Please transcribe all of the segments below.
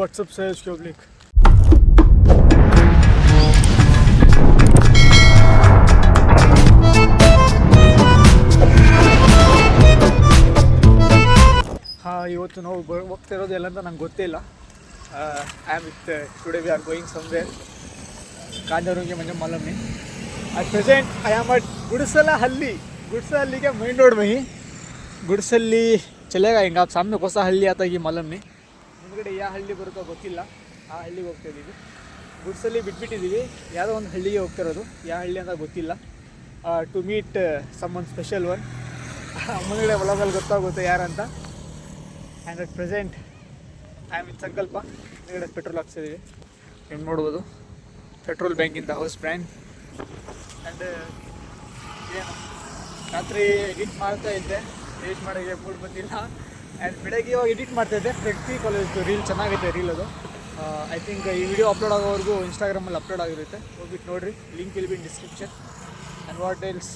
what's up, Sayaj Public? ಇವತ್ತು ನಾವು ಹೋಗ್ತಾ ಇರೋದು ಎಲ್ಲ ಅಂತ ನಂಗೆ ಗೊತ್ತೇ ಇಲ್ಲ. I am with today we are going somewhere ಕಾಂಜಾರುಂಗೆ ಮಂಜ ಮಾಲಮ್ಮಿ. At present I am at Gudasalahalli. Gudasalahalli के मेन रोड में ही. गुड़सल्ली चलेगा ಹಿಂಗೆ आप सामने ಹೊಸ ಹಳ್ಳಿ आता ಈ ಮಾಲಮ್ಮಿ ಮುಂದ್ಗಡೆ ಯಾವ ಹಳ್ಳಿ ಬರುತ್ತೋ ಗೊತ್ತಿಲ್ಲ. ಆ ಹಳ್ಳಿಗೆ ಹೋಗ್ತಾ ಇದ್ದೀವಿ. ಗುಡ್ಸಲ್ಲಿ ಬಿಟ್ಬಿಟ್ಟಿದ್ದೀವಿ, ಯಾವುದೋ ಒಂದು ಹಳ್ಳಿಗೆ ಹೋಗ್ತಿರೋದು, ಯಾವ ಹಳ್ಳಿ ಅಂತ ಗೊತ್ತಿಲ್ಲ. To meet someone special one. ಮುಂದ್ಗಡೆ ಒಳಗಲ್ಲಿ ಗೊತ್ತಾಗುತ್ತೆ ಯಾರಂತ. And at present I am in Sankalp. ಮುಂದ್ಗಡೆ ಪೆಟ್ರೋಲ್ ಹಾಕ್ಸಿದ್ದೀವಿ, ಏನು ನೋಡ್ಬೋದು. ಪೆಟ್ರೋಲ್ ಬ್ಯಾಂಕಿಂದ ಹೌಸ್ ಬ್ರ್ಯಾಂಡ್. ಆ್ಯಂಡ್ ಏನು ರಾತ್ರಿ ಎಡಿಟ್ ಮಾಡ್ತಾ ಇದ್ದೆ, ಎಡಿಟ್ ಮಾಡೋಕ್ಕೆ ಮೂಡ್ ಬಂದಿಲ್ಲ. ಆ್ಯಂಡ್ ಬೆಳಗ್ಗೆ ಇವಾಗ ಎಡಿಟ್ ಮಾಡ್ತಾಯಿದ್ದೆ. ಪ್ರಗತಿ ಕಾಲೇಜ್ದು ರೀಲ್ ಚೆನ್ನಾಗೈತೆ, ರೀಲ್ ಅದು. ಐ ಥಿಂಕ್ ಈ ವಿಡಿಯೋ ಅಪ್ಲೋಡ್ ಆಗೋವರೆಗೂ ಇನ್ಸ್ಟಾಗ್ರಾಮಲ್ಲಿ ಅಪ್ಲೋಡ್ ಆಗಿರುತ್ತೆ, ಹೋಗ್ಬಿಟ್ಟು ನೋಡಿರಿ. Link will be in description. And what else,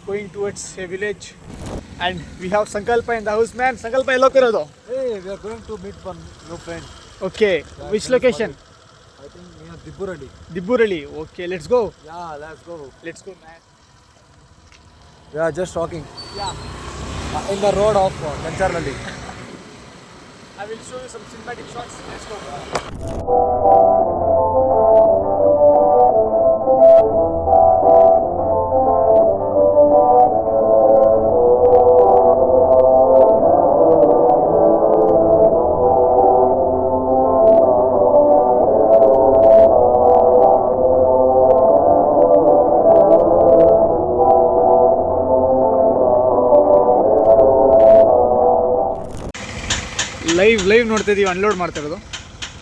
going towards A village. And we have ಸಂಕಲ್ಪ ಇನ್ ದ ಹೌಸ್ ಮ್ಯಾನ್. ಸಂಕಲ್ಪ ಎಲ್ಲ ಹೋಗಿರೋದು? We are going to meet one new friend. Okay, which location? I think near Dibburali. Dibburahalli. Okay, let's go. Yeah, let's go. Let's go man. We are just walking yeah, in the road of Kancharnalli. I will show you some cinematic shots. Let's go. Live ನೋಡ್ತಾ ಇದೀವಿ, unload ಮಾಡ್ತಾ ಇರೋದು.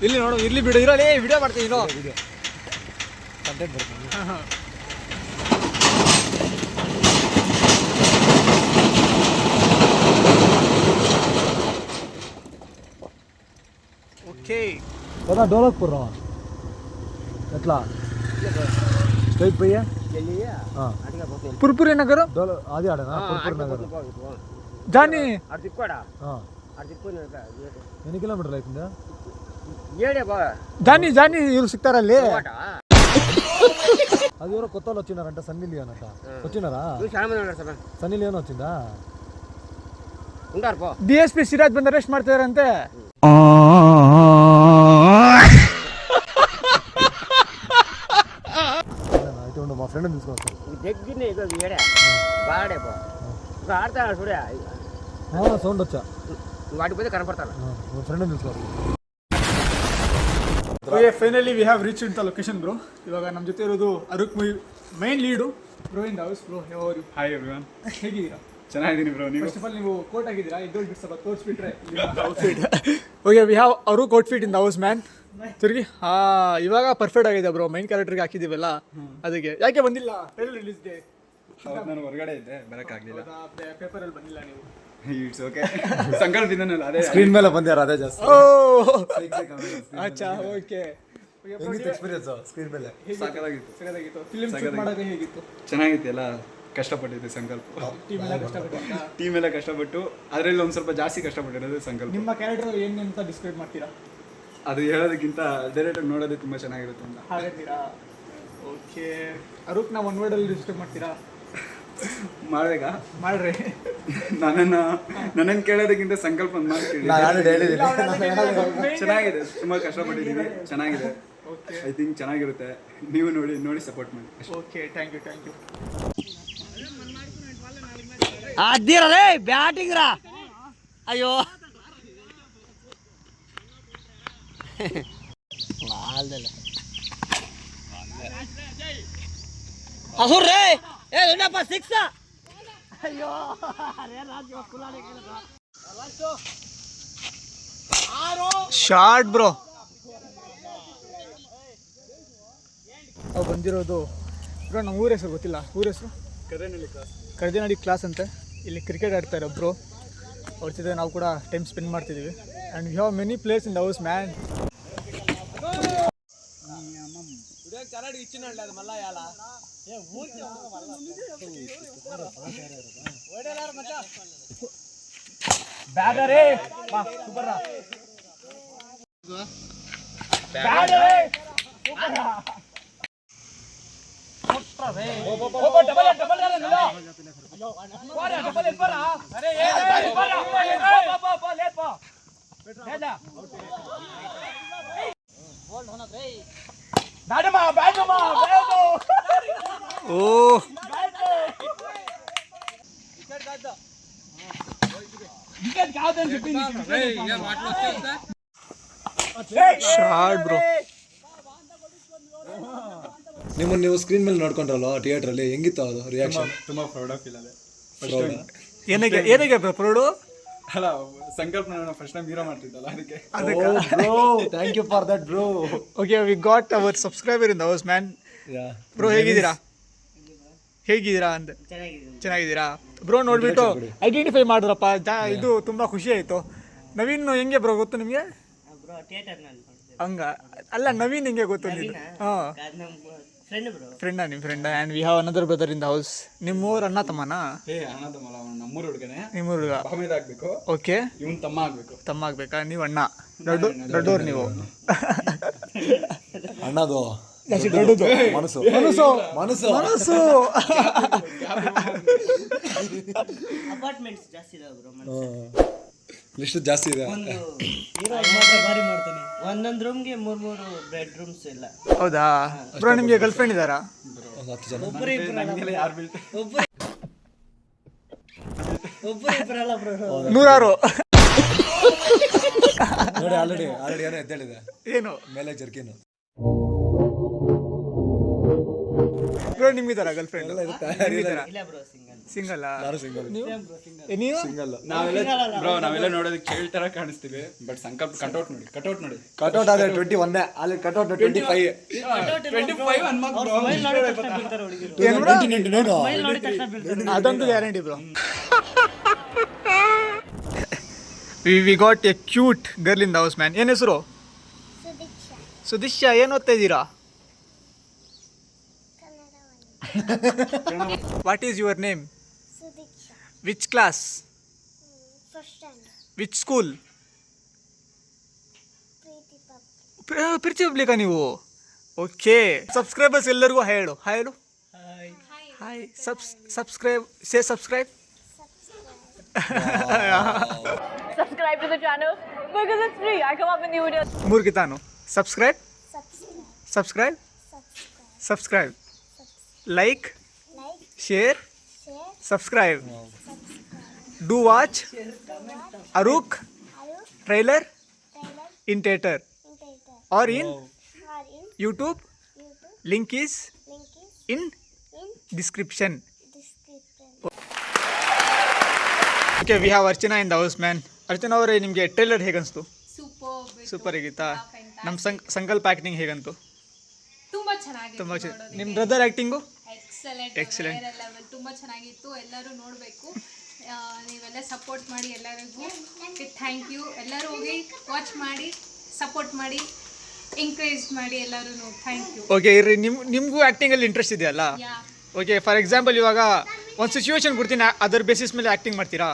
ಇಲ್ಲಿ ನೋಡು, ಇಲ್ಲಿ ಬಿಡು, ಇರೋಲ್ಲ, video ಮಾಡ್ತೀವಿ. Video. Content ಬರ್ತದೆ. ಓಕೆ, बता ढोलकपुर रहा एतला स्ट्रेट भैया. हाँ ಪುರ್ಪುರಿ ನಗರ आदि आड़े ना पुरपुर नगर. ಜಾನಿ. हाँ ಎన్ని ಕಿಲೋಮೀಟರ್ ಆಯ್ತಿಂದ? ಜಾನಿ ಜಾನಿ ಇವ್ರು ಸಿಗ್ತಾರಲ್ಲಿ. అది ఎవరో కొత్త వాళ్ళు వచ్చినారంట, సన్నీ లియోన్ అంట. వచ్చినారా? సన్నీ లియోన్ వచ్చిందా? DSP ಸಿರಾಜ್ ಬಂದು ಅರೆಸ್ಟ್ ಮಾಡ್ತಿದಾರಂತೆ. అయితే ఉండు, మా ఫ్రెండ్ తీసుకొస్తాను. సౌండ్ వచ్చా వాటి పోతే కనపడతాను. మా ఫ్రెండ్ తీసుకొస్తాను. Okay, finally we have reach in the location bro. ಇವಾಗ ನಮ್ಮ ಜೊತೆ ಇರೋದು Aruk main lead bro in the house. Bro ಯಾವಾಗ ಹಾಯ್ ಎವ್ರಿವನ್, ಹೇಗಿದ್ದೀರಾ? ಚೆನ್ನಾಗಿದ್ದೀನಿ ಬ್ರೋ. ನೀವು? ಫಸ್ಟ್ ಆಫ್ ಆಲ್ ನೀವು ಕೋಟ್ ಆಗಿದ್ದೀರಾ, ಇದ್ದೋಗಿ ಬಿಟ್ಟು ಸ್ವಲ್ಪ ತೋರಿಸ್ಬಿಟ್ರೆ outfit. Okay, we have Aruk outfit in the house man. ತಿರುಗಿ ಇವಾಗ ಪರ್ಫೆಕ್ಟ್ ಆಗಿದೆ ಬ್ರೋ. ಮೈನ್ ಕ್ಯಾರೆಕ್ಟರ್ಗೆ ಹಾಕಿದ್ದೀವಲ್ಲ ಅದಕ್ಕೆ. ಯಾಕೆ ಬಂದಿಲ್ಲ ಟ್ರೈಲರ್ ರಿಲೀಸ್ ಡೇ? ಹೌದು, ನಾನು ಹೊರಗಡೆ ಇದ್ದೆ, ಬರೋಕ್ಕಾಗಲಿಲ್ಲ. ಪೇಪರಲ್ಲಿ ಬಂದಿಲ್ಲ ನೀವು? It's okay. ಸಂಕಲ್ಪದಿಂದನಲ್ಲ, ಅದೇ ಸ್ಕ್ರೀನ್ ಮೇಲೆ ಬಂದ್ಯಾರ, ಅದೇ ಜಾಸ್ತಿ. ಅಚ್ಚಾ, ಓಕೆ. ಹೆಂಗಿತ್ತು ಎಕ್ಸ್ಪೀರಿಯನ್ಸ್ ಸ್ಕ್ರೀನ್ ಮೇಲೆ? ಸಗದಾಗಿತ್ತು. ಫಿಲ್ಮ್ ಶೂಟ್ ಮಾಡೋದು ಹೇಗಿತ್ತು? ಚೆನ್ನಾಗಿತ್ತು. ಎಲ್ಲ ಕಷ್ಟಪಟ್ಟಿದ್ದೆ ಸಂಕಲ್ಪ. ಟೀಮ್ ಎಲ್ಲ ಕಷ್ಟಪಟ್ಟಿದ್ದ? ಟೀಮ್ ಎಲ್ಲ ಕಷ್ಟಪಟ್ಟು, ಅದರಲ್ಲಿ ಒಂದು ಸ್ವಲ್ಪ ಜಾಸ್ತಿ ಕಷ್ಟಪಟ್ಟಿರೋದು ಸಂಕಲ್ಪ. ನಿಮ್ಮ ಕ್ಯಾರೆಕ್ಟರ್ ಏನು ಅಂತ ಡಿಸ್ಕ್ರೈಬ್ ಮಾಡ್ತೀರಾ? ಅದು ಹೇಳೋದಕ್ಕಿಂತ ಡೈರೆಕ್ಟಾಗಿ ನೋಡೋದೇ ತುಂಬ ಚೆನ್ನಾಗಿರುತ್ತೆ ಅಂತ. ಹಾಗಂತೀರಾ? ಓಕೆ, ಅರುಕ್ನ ಒನ್ ವರ್ಡಲ್ಲಿ ಡಿಸ್ಕ್ರೈಬ್ ಮಾಡ್ತೀರಾ? ಮಾಡಬೇಕಾ? ಮಾಡ್ರಿ. ನನ್ನನ್ನು ಕೇಳೋದಕ್ಕಿಂತ ಸಂಕಲ್ಪ ಒಂದು ಮಾತು ಕೇಳಿ. ಚೆನ್ನಾಗಿದೆ, ತುಂಬ ಕಷ್ಟಪಟ್ಟಿದ್ದೀನಿ, ಚೆನ್ನಾಗಿದೆ. ಐ ಥಿಂಕ್ ಚೆನ್ನಾಗಿರುತ್ತೆ. ನೀವು ನೋಡಿ ಸಪೋರ್ಟ್ ಮಾಡಿ. Okay, thank you, thank you. ಅದಿರಲೇ ಬ್ಯಾಟಿಂಗ್ ರಾ. ಅಯ್ಯೋ ಹಸುರ್ ರೇ, ಏ ಏನಪ್ಪ ಸಿಕ್ಸ್. ಅಯ್ಯೋ ಶಾರ್ಟ್ ಬ್ರೋ. ನಾವು ಬಂದಿರೋದು ಬ್ರೋ, ನಮ್ಮ ಊರ ಹೆಸರು ಗೊತ್ತಿಲ್ಲ. ಊರ ಹೆಸರು ಕರ್ದೇನಹಳ್ಳಿ ಕ್ಲಾಸ್ ಅಂತೆ. ಇಲ್ಲಿ ಕ್ರಿಕೆಟ್ ಆಡ್ತಾರೆ ಬ್ರೋ. ಅವ್ರ ಜೊತೆ ನಾವು ಕೂಡ ಟೈಮ್ ಸ್ಪೆಂಡ್ ಮಾಡ್ತಿದ್ದೀವಿ. And we have many place in the house man. ಬ್ಯಾಟರೇ ಸೂಪರ್. Oh short bro. ನಿಮ್ಮನ್ನು ನೀವು ಸ್ಕ್ರೀನ್ ಮೇಲೆ ನೋಡ್ಕೊಂಡ್ರಲ್ವ ಥಿಯೇಟ್ರಲ್ಲಿ, ಹೆಂಗಿತ್ತು ಅದು ರಿಯಾಕ್ಷನ್? ತುಂಬ ಪ್ರೌಡ್ ಫೀಲ್ ಅದೇ. ಏನಿಗೆ ಪ್ರೌಡು? ಅಲ್ಲ, ಸಂಕಲ್ಪನ ಫಸ್ಟ್ ಟೈಮ್ ಹೀರೋ ಮಾಡ್ತಿದ್ದಲ್ಲ ಅದಕ್ಕೆ. Thank you for that bro. Okay, we got our subscriber in the house man. Bro ಹೇಗಿದ್ದೀರಾ ಅಂದೆ. ಚೆನ್ನಾಗಿದ್ದೀರಾ ಬ್ರೋ? ನೋಡ್ಬಿಟ್ಟು ಐಡೆಂಟಿಫೈ ಮಾಡಿದ್ರಪ್ಪ, ಇದು ತುಂಬಾ ಖುಷಿ ಆಯ್ತು. ನವೀನ್ ಹೆಂಗೆ ಬ್ರೋ ಗೊತ್ತು ನಿಮಗೆ? ಹಂಗ ಅಲ್ಲ, ನವೀನ್ ಹೆಂಗೆ ಗೊತ್ತು? ಫ್ರೆಂಡಾ ನಿಮ್ಮ friend? And we have another brother in the house. ನಿಮ್ಮೂರು ಅಣ್ಣ ತಮ್ಮನಾ? ಅಣ್ಣ ತಮ್ಮಲ್ಲ, ನಮ್ಮೂರು ಹುಡುಗನೇ. ನಿಮ್ಮ ಹುಡುಗ ಬಾಮೇದ ಆಗ್ಬೇಕು. ಓಕೆ, ಇವನ್ ತಮ್ಮ ಆಗ್ಬೇಕು. ತಮ್ಮ ಆಗ್ಬೇಕಾ? ನೀವು ಅಣ್ಣ, ದೊಡ್ಡವ್ರು ನೀವು. ಅಣ್ಣದು ಜಾಸ್ತಿ ದೊಡ್ಡದು ಮನಸ್ಸು ಮನಸ್ಸು ಮನಸ್ಸು ಮನಸ್ಸು. ಅಪಾರ್ಟ್ಮೆಂಟ್ಸ್ ಜಾಸ್ತಿ ಇದಾವೆ ಬ್ರೋ. ಲಿಸ್ಟ್ ಜಾಸ್ತಿ ಇದೆ. ಒಂದೊಂದು ರೂಮ್ಗೆ 3 ಬೆಡ್ರೂಮ್ಸ್ ಎಲ್ಲ. ಹೌದಾ ಬ್ರೋ? ನಿಮಗೆ ಗರ್ಲ್ ಫ್ರೆಂಡ್ ಇದ್ದಾರಾ? 10 ಜನ. ಒಬ್ಬರು ಇಬ್ಬರಲ್ಲ ಬ್ರೋ. ನೂರಾರು. ನೋಡಿ ಆಲ್ರೆಡಿ ಏನೋ ಎದ್ದೇಳಿದೆ. ಏನು ಮೇಲೆ ಜರ್ಕಿನು ಬ್ರೋ? ನಿಮ್ಗಿದಾರ ಗರ್ಲ್ ಫ್ರೆಂಡ್? ಇಲ್ಲ ಬ್ರೋ, ಸಿಂಗಲ್. ನಾನು ಸಿಂಗಲ್. ನೀವು ಸಿಂಗಲ್. ನಾವೆಲ್ಲ ನೋಡೋದಕ್ಕೆ ಕೇಳ್ತಾರ ಕಾಣಿಸ್ತೀವಿ, ಬಟ್ ಸಂಕಲ್ಪ ಕಟೌಟ್ ನೋಡಿ. ಕಟೌಟ್ ಆದ್ರೆ 21 ಅಲ್ಲಿ ಕಟೌಟ್ 25. ಅದಂತೂ guarantee bro. We got a cute girl in the house man. ಏನ್ ಹೆಸರು? ಸುದೀಕ್ಷಾ. ಏನು ಓದ್ತಾ ಇದ್ದೀರಾ? What is your name? Which class? Which school? Preethi ಪಬ್ಲಿಕಾ ನೀವು? ಓಕೆ. ಸಬ್ಸ್ಕ್ರೈಬರ್ಸ್ ಎಲ್ಲರಿಗೂ ಹೇಳು. Hi. Subscribe. Say subscribe. Subscribe to the channel because it's free. I come up with new videos. ಮೂರ್ಗಿತಾನು. Subscribe. Like, share, subscribe. Do watch Aruk trailer in theatre or in YouTube. Link is in description. Okay, we have Archana in the house man. Archana ಅವರೇ, ನಿಮಗೆ trailer ಹೇಗನ್ಸ್ತು? Super ಆಗಿತ್ತಾ? ನಮ್ಮ ಸಂಕಲ್ಪ acting ಹೇಗಂತು? ತುಂಬಾ ಚೆನ್ನಾಗಿತ್ತು. ನಿಮ್ಮ brother acting? Excellent level, ತುಂಬಾ ಚೆನ್ನಾಗಿತ್ತು. ಎಲ್ಲರೂ ನೋಡಬೇಕು. ನೀವೆಲ್ಲ ಸಪೋರ್ಟ್ ಮಾಡಿ ಎಲ್ಲರಿಗೂ. Thank you. ಎಲ್ಲರೂ ಹೋಗಿ ವಾಚ್ ಮಾಡಿ, ಸಪೋರ್ಟ್ ಮಾಡಿ, ಎಂಕರೇಜ್ ಮಾಡಿ ಎಲ್ಲರೂ. Thank you. ಓಕೆ, ಇರ್ರಿ. ನಿಮಗೂ ಆ್ಯಕ್ಟಿಂಗಲ್ಲಿ ಇಂಟ್ರೆಸ್ಟ್ ಇದೆಯಲ್ಲ? ಓಕೆ, ಫಾರ್ ಎಕ್ಸಾಂಪಲ್ ಇವಾಗ ಒಂದು ಸಿಚುವೇಶನ್ ಕೊಡ್ತೀನಿ, ಅದರ ಬೇಸಿಸ್ ಮೇಲೆ ಆ್ಯಕ್ಟಿಂಗ್ ಮಾಡ್ತೀರಾ?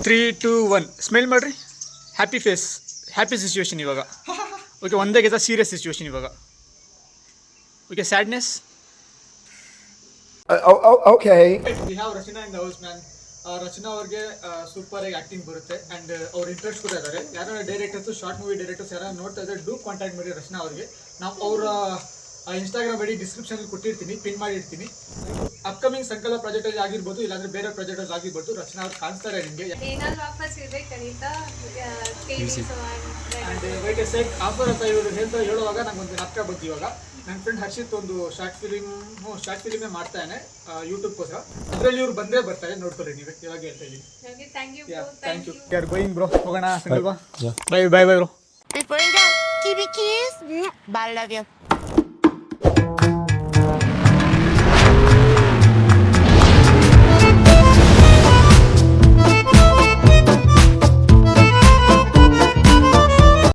3, 2, 1 ಸ್ಮೈಲ್ ಮಾಡಿರಿ. ಹ್ಯಾಪಿ ಸಿಚುವೇಶನ್ ಇವಾಗ. ಓಕೆ, ಒಂದೇ ಗೆದ ಸೀರಿಯಸ್ ಸಿಚುವೇಶನ್ ಇವಾಗ. Okay, sadness. Okay. We have Rachana in the house man. Rachana ಅವ್ರಿಗೆ ಸೂಪರ್ ಆಗಿ ಆ್ಯಕ್ಟಿಂಗ್ ಬರುತ್ತೆ ಆ್ಯಂಡ್ ಅವ್ರು ಇಂಟ್ರೆಸ್ಟ್ ಕೂಡ ಇದ್ದಾರೆ. ಯಾರು ಡೈರೆಕ್ಟರ್ಸು, ಶಾರ್ಟ್ ಮೂವಿ ಡೈರೆಕ್ಟರ್ಸ್ ಯಾರು ನೋಡ್ತಾ ಇದ್ದಾರೆ, ಡೂ ಕಾಂಟ್ಯಾಕ್ಟ್ ಮಾಡಿ ರಚನಾ ಅವ್ರಿಗೆ. ನಾವು ಅವರ ಇನ್ಸ್ಟಾಗ್ರಾಮ್ ಐಡಿ ಡಿಸ್ಕ್ರಿಪ್ಷನಲ್ಲಿ ಕೊಟ್ಟಿರ್ತೀನಿ, ಪಿನ್ ಮಾಡಿರ್ತೀನಿ. ಅಪ್ಕಮಿಂಗ್ ಸಂಕಲ್ಪ ಪ್ರಾಜೆಕ್ಟಲ್ಲಿ ಆಗಿರ್ಬೋದು, ಇಲ್ಲಾಂದ್ರೆ ಬೇರೆ ಪ್ರಾಜೆಕ್ಟಲ್ಲಿ ಆಗಿರ್ಬೋದು, ರಚನಾ ಅವ್ರು ಕಾಣಿಸ್ತಾರೆ ನಿಮಗೆ. And white A set offer ಅಂತ ಇವರು ಹೇಳುವಾಗ ನಂಗೊಂದು ನಾಟಕ ಬಂತು. ಇವಾಗ ನನ್ನ ಫ್ರೆಂಡ್ ಹರ್ಷಿತ್ ಒಂದು ಶಾರ್ಟ್ ಫಿಲಿಮೇ ಮಾಡ್ತಾನೆ ಯೂಟ್ಯೂಬ್ಗೋಸ್ಕರ. ಅದರಲ್ಲಿ ಇವ್ರು ಬಂದರೆ ಬರ್ತಾರೆ, ನೋಡ್ಕೊಳ್ಳಿ ನೀವು. ಇವಾಗ ಹೇಳ್ತಾ ಇದ್ದೀನಿ. Thank you. We are going bro. ಹೋಗೋಣ Sankalp. Bye bro. Before you go, keep it kiss. Bye, love you.